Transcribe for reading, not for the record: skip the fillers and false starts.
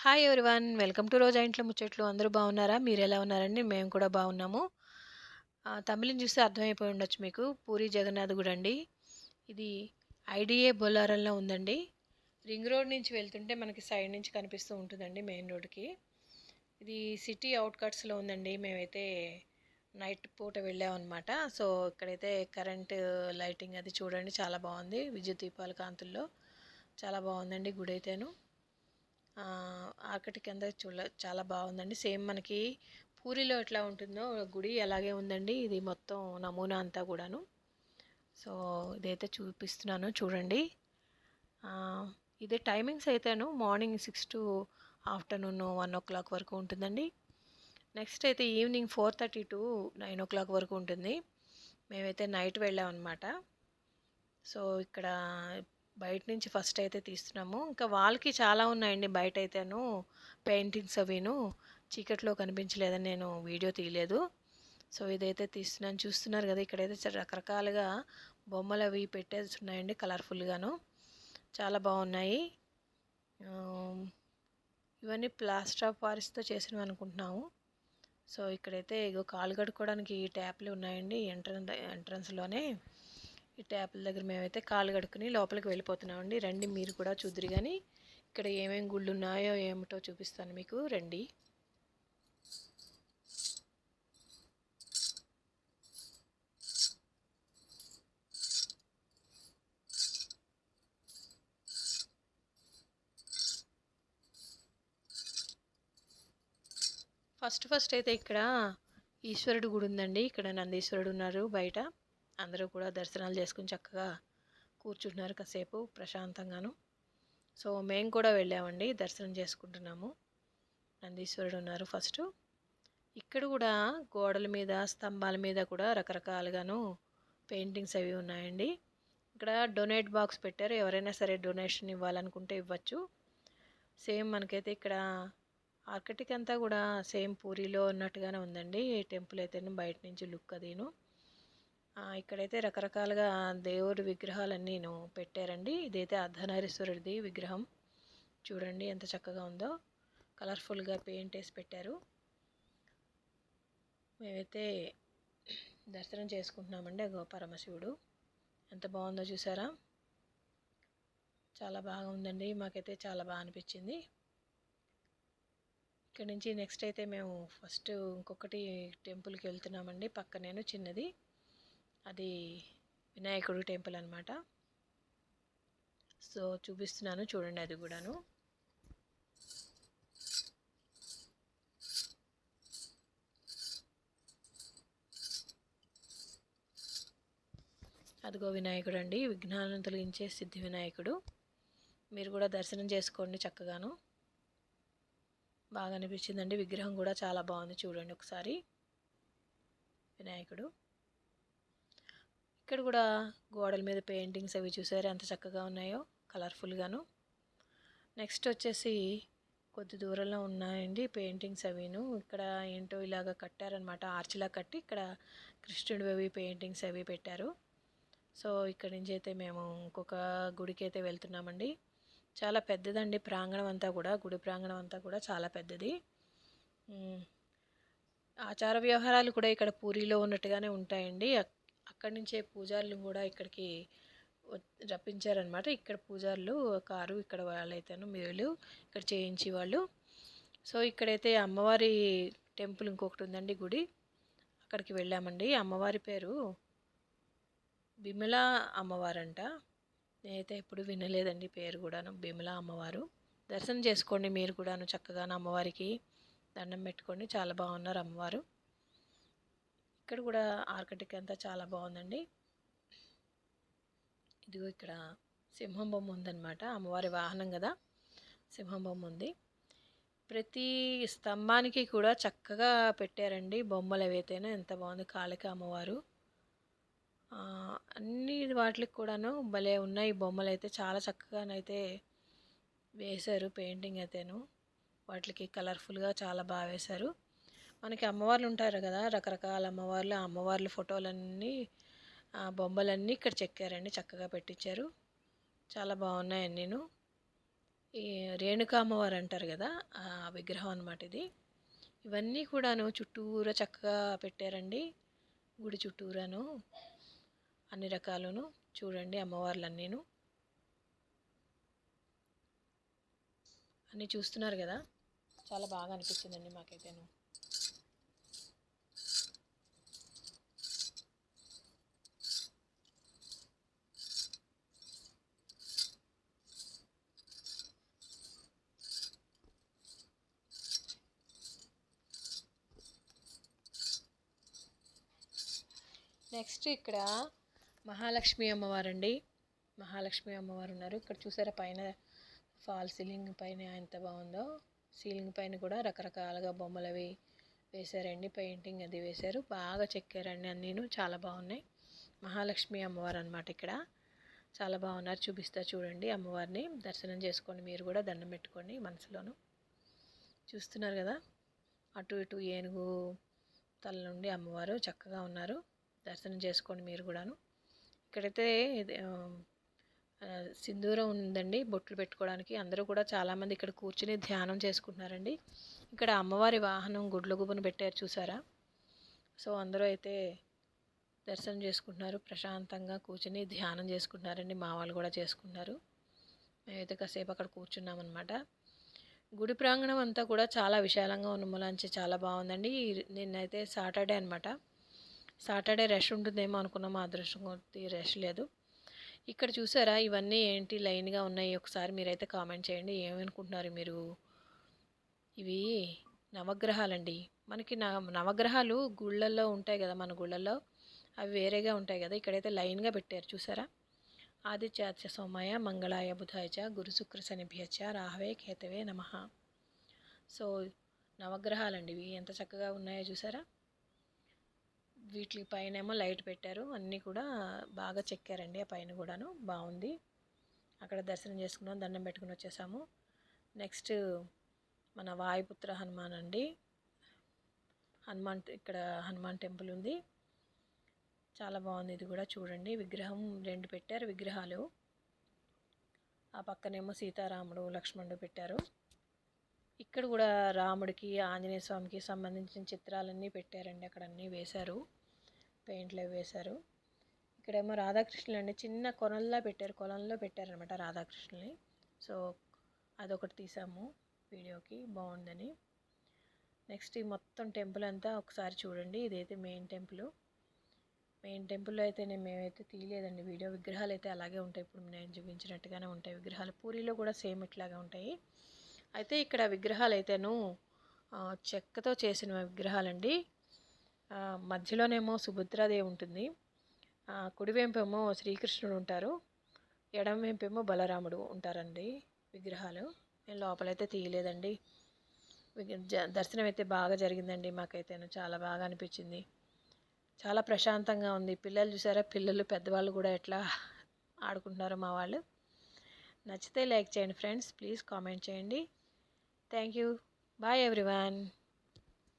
Hi everyone. Welcome to రోజా ఇంట్లో ముచ్చట్లు. అందరూ బాగున్నారా? మీరెలా ఉన్నారండి? మేము కూడా బాగున్నాము. తమిళని చూస్తే అర్థమైపోయి ఉండొచ్చు మీకు. పూరి జగన్నాథ్ గుడి అండి. ఇది ఐడిఏ బొల్లారంలో ఉందండి. రింగ్ రోడ్ నుంచి వెళ్తుంటే మనకి సైడ్ నుంచి కనిపిస్తూ ఉంటుందండి మెయిన్ రోడ్కి. ఇది సిటీ అవుట్కట్స్లో ఉందండి. మేమైతే నైట్ పూట వెళ్ళామన్నమాట. సో ఇక్కడైతే కరెంట్ లైటింగ్ అది చూడండి, చాలా బాగుంది. విద్యుత్ దీపాల కాంతుల్లో చాలా బాగుందండి గుడి అయితేను. ఆకటి కింద చాలా బాగుందండి. సేమ్ మనకి పూరిలో ఎట్లా ఉంటుందో గుడి అలాగే ఉందండి. ఇది మొత్తం నమూనా అంతా కూడాను. సో ఇదైతే చూపిస్తున్నాను చూడండి. ఇదే టైమింగ్స్ అయితేను మార్నింగ్ 6 to ఆఫ్టర్నూన్ 1 o'clock వరకు ఉంటుందండి. నెక్స్ట్ అయితే ఈవినింగ్ 4:30 to 9 o'clock వరకు ఉంటుంది. మేమైతే నైట్ వెళ్ళామన్నమాట. సో ఇక్కడ బయట నుంచి ఫస్ట్ అయితే తీస్తున్నాము. ఇంకా వాళ్ళకి చాలా ఉన్నాయండి బయట అయితేను పెయింటింగ్స్ అవిను. చీకట్లో కనిపించలేదని నేను వీడియో తీయలేదు. సో ఇదైతే తీస్తున్నాను, చూస్తున్నారు కదా. ఇక్కడైతే రకరకాలుగా బొమ్మలు అవి పెట్టేసి ఉన్నాయండి, కలర్ఫుల్గాను చాలా బాగున్నాయి. ఇవన్నీ ప్లాస్టర్ ఆఫ్ పారిస్తో చేసినవి అనుకుంటున్నాము. సో ఇక్కడైతే ఇగో కాలు కడుక్కోవడానికి ట్యాప్లు ఉన్నాయండి ఎంట్రన్స్లోనే. ఈ ట్యాప్ల దగ్గర మేమైతే కాలు కడుక్కుని లోపలికి వెళ్ళిపోతున్నామండి. రండి మీరు కూడా చూద్దరు కానీ ఇక్కడ ఏమేమి గుళ్ళు ఉన్నాయో ఏమిటో చూపిస్తాను మీకు, రండి. ఫస్ట్ అయితే ఇక్కడ ఈశ్వరుడు గుడి ఉందండి. ఇక్కడ నందీశ్వరుడు ఉన్నారు బయట. అందరూ కూడా దర్శనాలు చేసుకుని చక్కగా కూర్చుంటున్నారు కాసేపు ప్రశాంతంగాను. సో మేము కూడా వెళ్ళామండి, దర్శనం చేసుకుంటున్నాము. నందీశ్వరుడు ఉన్నారు ఫస్ట్. ఇక్కడ కూడా గోడల మీద స్తంభాల మీద కూడా రకరకాలుగాను పెయింటింగ్స్ అవి ఉన్నాయండి. ఇక్కడ డొనేట్ బాక్స్ పెట్టారు, ఎవరైనా సరే డొనేషన్ ఇవ్వాలనుకుంటే ఇవ్వచ్చు. సేమ్ మనకైతే ఇక్కడ ఆర్కిటెక్ట్ అంతా కూడా సేమ్ పూరిలో ఉన్నట్టుగానే ఉందండి. టెంపుల్ అయితేను బయట నుంచి లుక్ అదిను. ఇక్కడైతే రకరకాలుగా దేవుడి విగ్రహాలన్నీ పెట్టారండి. ఇదైతే అర్ధనారీశ్వరుడిది విగ్రహం చూడండి ఎంత చక్కగా ఉందో. కలర్ఫుల్గా పెయింట్ వేసి పెట్టారు. మేమైతే దర్శనం చేసుకుంటున్నామండి. అగో పరమశివుడు ఎంత బాగుందో చూసారా, చాలా బాగా ఉందండి. మాకైతే చాలా బాగా అనిపించింది. ఇక్కడ నుంచి నెక్స్ట్ అయితే మేము ఫస్ట్ ఇంకొకటి టెంపుల్కి వెళ్తున్నామండి. పక్కనేను చిన్నది, అది వినాయకుడు టెంపుల్ అనమాట. సో చూపిస్తున్నాను చూడండి అది కూడాను. అదిగో వినాయకుడు అండి, విఘ్నాలను తొలగించే సిద్ధి వినాయకుడు. మీరు కూడా దర్శనం చేసుకోండి చక్కగాను. బాగా అనిపించిందండి. విగ్రహం కూడా చాలా బాగుంది చూడండి ఒకసారి, వినాయకుడు. ఇక్కడ కూడా గోడల మీద పెయింటింగ్స్ అవి చూసారు ఎంత చక్కగా ఉన్నాయో, కలర్ఫుల్గాను. నెక్స్ట్ వచ్చేసి కొద్ది దూరంలో ఉన్నాయండి పెయింటింగ్స్ అవిను. ఇక్కడ ఏంటో ఇలాగ కట్టారనమాట, ఆర్చిలా కట్టి ఇక్కడ కృష్ణుడి అవి పెయింటింగ్స్ అవి పెట్టారు. సో ఇక్కడ నుంచి అయితే మేము ఇంకొక గుడికి అయితే వెళ్తున్నామండి. చాలా పెద్దదండి ప్రాంగణం అంతా కూడా, గుడి ప్రాంగణం అంతా కూడా చాలా పెద్దది. ఆచార వ్యవహారాలు కూడా ఇక్కడ పూరిలో ఉన్నట్టుగానే ఉంటాయండి. అక్కడి నుంచే పూజారులు కూడా ఇక్కడికి రప్పించారనమాట. ఇక్కడ పూజారులు కారు ఇక్కడ వాళ్ళైతేను మీరు ఇక్కడ చేయించి వాళ్ళు. సో ఇక్కడైతే అమ్మవారి టెంపుల్ ఇంకొకటి ఉందండి గుడి, అక్కడికి వెళ్ళామండి. అమ్మవారి పేరు బిమలా అమ్మవారంట. నేనైతే ఎప్పుడు వినలేదండి పేరు కూడాను, బిమలా అమ్మవారు. దర్శనం చేసుకోండి మీరు కూడాను చక్కగాను, అమ్మవారికి దండం పెట్టుకోండి, చాలా బాగున్నారు అమ్మవారు. ఇక్కడ కూడా ఆర్కిటెక్ట్ అంతా చాలా బాగుందండి. ఇదిగో ఇక్కడ సింహం బొమ్మ ఉందన్నమాట, అమ్మవారి వాహనం కదా, సింహం బొమ్మ ఉంది. ప్రతి స్తంభానికి కూడా చక్కగా పెట్టారండి బొమ్మలు ఏవైతేనే, ఎంత బాగుంది. కాళిక అమ్మవారు, అన్ని వాటికి కూడాను భలే ఉన్నాయి బొమ్మలు అయితే. చాలా చక్కగానైతే వేశారు పెయింటింగ్ అయితేను. వాటికి కలర్ఫుల్గా చాలా బాగా వేశారు. మనకి అమ్మవార్లు ఉంటారు కదా, రకరకాల అమ్మవార్లు, ఆ అమ్మవార్ల ఫోటోలన్నీ బొమ్మలన్నీ ఇక్కడ చెక్కారండి, చక్కగా పెట్టించారు. చాలా బాగున్నాయండి. నేను ఈ రేణుకా అమ్మవారు అంటారు కదా, ఆ విగ్రహం అన్నమాట ఇది. ఇవన్నీ కూడాను చుట్టూరా చక్కగా పెట్టారండి. గుడి చుట్టూరాను అన్ని రకాలును చూడండి అమ్మవార్లన్నీను. అన్నీ చూస్తున్నారు కదా, చాలా బాగా అనిపించిందండి మాకైతేను. నెక్స్ట్ ఇక్కడ మహాలక్ష్మి అమ్మవారండి. మహాలక్ష్మి అమ్మవారు ఉన్నారు ఇక్కడ. చూసారా పైన ఫాల్ సీలింగ్ పైన ఎంత బాగుందో. సీలింగ్ పైన కూడా రకరకాలుగా బొమ్మలు అవి వేశారండి. పెయింటింగ్ అది వేశారు, బాగా చెక్కారండి. అన్నీను చాలా బాగున్నాయి. మహాలక్ష్మి అమ్మవారు అనమాట ఇక్కడ. చాలా బాగున్నారు. చూపిస్తా చూడండి అమ్మవారిని. దర్శనం చేసుకోండి మీరు కూడా, దండం పెట్టుకోండి మనసులోను. చూస్తున్నారు కదా, అటు ఇటు ఏనుగు తల నుండి అమ్మవారు చక్కగా ఉన్నారు. దర్శనం చేసుకోండి మీరు కూడాను. ఇక్కడైతే సింధూరం ఉందండి బొట్లు పెట్టుకోవడానికి. అందరూ కూడా చాలామంది ఇక్కడ కూర్చుని ధ్యానం చేసుకుంటున్నారండి. ఇక్కడ అమ్మవారి వాహనం గుడ్ల గుబును పెట్టారు చూసారా. సో అందరూ అయితే దర్శనం చేసుకుంటున్నారు, ప్రశాంతంగా కూర్చుని ధ్యానం చేసుకుంటున్నారండి. మా వాళ్ళు కూడా చేసుకుంటున్నారు. మేమైతే కాసేపు అక్కడ కూర్చున్నామన్నమాట. గుడి ప్రాంగణం అంతా కూడా చాలా విశాలంగా ఉన్న మూలాంచి చాలా బాగుందండి. నిన్నైతే సాటర్డే అనమాట. సాటర్డే రష్ ఉంటుందేమో అనుకున్నాము, అదృష్టం కొద్దీ రష్ లేదు. ఇక్కడ చూసారా ఇవన్నీ ఏంటి లైన్గా ఉన్నాయి, ఒకసారి మీరైతే కామెంట్ చేయండి. ఏమనుకుంటున్నారు మీరు? ఇవి నవగ్రహాలండి. మనకి నవగ్రహాలు గుళ్ళల్లో ఉంటాయి కదా, మన గుళ్ళల్లో అవి వేరేగా ఉంటాయి కదా. ఇక్కడైతే లైన్గా పెట్టారు చూసారా. ఆదిత్యాచ సోమాయ మంగళాయ బుధాయ చ గురు శుక్ర శనిభ్యచ రాహవే కేతవే నమః. సో నవగ్రహాలండి ఇవి, ఎంత చక్కగా ఉన్నాయో చూసారా. వీటి పైన ఏమో లైట్ పెట్టారు, అన్నీ కూడా బాగా చెక్కారండి. ఆ పైన కూడాను బాగుంది. అక్కడ దర్శనం చేసుకున్నాం, దండం పెట్టుకుని వచ్చేసాము. నెక్స్ట్ మన వాయుపుత్ర హనుమాన్ అండి. ఇక్కడ హనుమాన్ టెంపుల్ ఉంది, చాలా బాగుంది. ఇది కూడా చూడండి, విగ్రహం 2 పెట్టారు విగ్రహాలు. ఆ పక్కనేమో సీతారాముడు లక్ష్మణుడు పెట్టారు. ఇక్కడ కూడా రాముడికి ఆంజనేయ స్వామికి సంబంధించిన చిత్రాలన్నీ పెట్టారండి. అక్కడ అన్నీ వేశారు, పెయింట్లు అవి వేశారు. ఇక్కడేమో రాధాకృష్ణులు అండి, చిన్న కొలంలో పెట్టారనమాట రాధాకృష్ణుల్ని. సో అదొకటి తీసాము వీడియోకి, బాగుందని. నెక్స్ట్ ఈ మొత్తం టెంపుల్ అంతా ఒకసారి చూడండి. ఇదైతే మెయిన్ టెంపుల్లో అయితే మేమైతే తీయలేదండి వీడియో. విగ్రహాలు అయితే అలాగే ఉంటాయి, ఇప్పుడు నేను చూపించినట్టుగానే ఉంటాయి విగ్రహాలు. పూరిలో కూడా సేమ్ ఇట్లాగే ఉంటాయి. అయితే ఇక్కడ విగ్రహాలు అయితేను చెక్కతో చేసిన విగ్రహాలండి. మధ్యలోనేమో సుభద్రాదేవి ఉంటుంది, కుడివైపేమో శ్రీకృష్ణుడు ఉంటారు, ఎడమవైపేమో బలరాముడు ఉంటారండి విగ్రహాలు. నేను లోపలైతే తీయలేదండి. దర్శనం అయితే బాగా జరిగిందండి మాకైతే, చాలా బాగా అనిపించింది. చాలా ప్రశాంతంగా ఉంది. పిల్లలు చూసారా, పిల్లలు పెద్దవాళ్ళు కూడా ఎట్లా ఆడుకుంటున్నారో మా వాళ్ళు. నచ్చితే లైక్ చేయండి ఫ్రెండ్స్, ప్లీజ్ కామెంట్ చేయండి. Thank you. Bye everyone.